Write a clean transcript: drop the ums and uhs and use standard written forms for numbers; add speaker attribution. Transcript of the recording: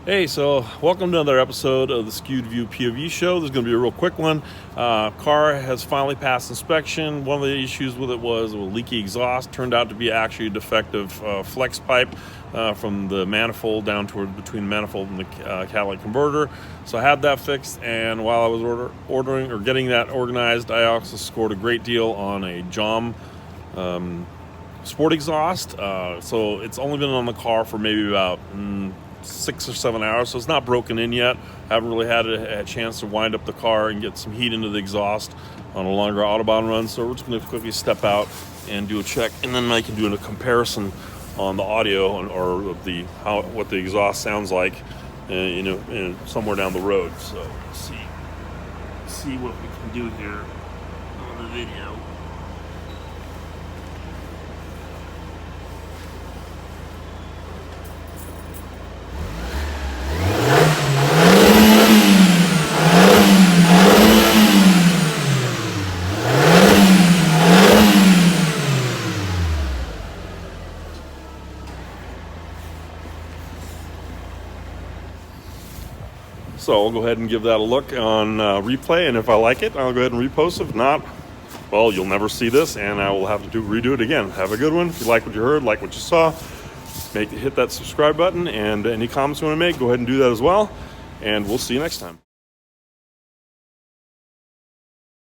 Speaker 1: Hey, so welcome to another episode of the SkyoöD-Vu P.O.V show. This is going to be a real quick one. Car has finally passed inspection. One of the issues with it was a leaky exhaust. Turned out to be actually a defective flex pipe from the manifold down toward between the manifold and the catalytic converter. So I had that fixed, and while I was ordering or getting that organized, I also scored a great deal on a JOM sport exhaust. So it's only been on the car for maybe about 6 or 7 hours, so it's not broken in yet. Haven't really had a chance to wind up the car and get some heat into the exhaust on a longer Autobahn run, so we're just going to quickly step out and do a check, and then I can do a comparison on the audio or what the exhaust sounds like, somewhere down the road. So let's see what we can do here on the video. So I'll go ahead and give that a look on replay, and if I like it, I'll go ahead and repost it. If not, well, you'll never see this, and I will have to redo it again. Have a good one. If you like what you heard, like what you saw, hit that subscribe button, and any comments you want to make, go ahead and do that as well, and we'll see you next time.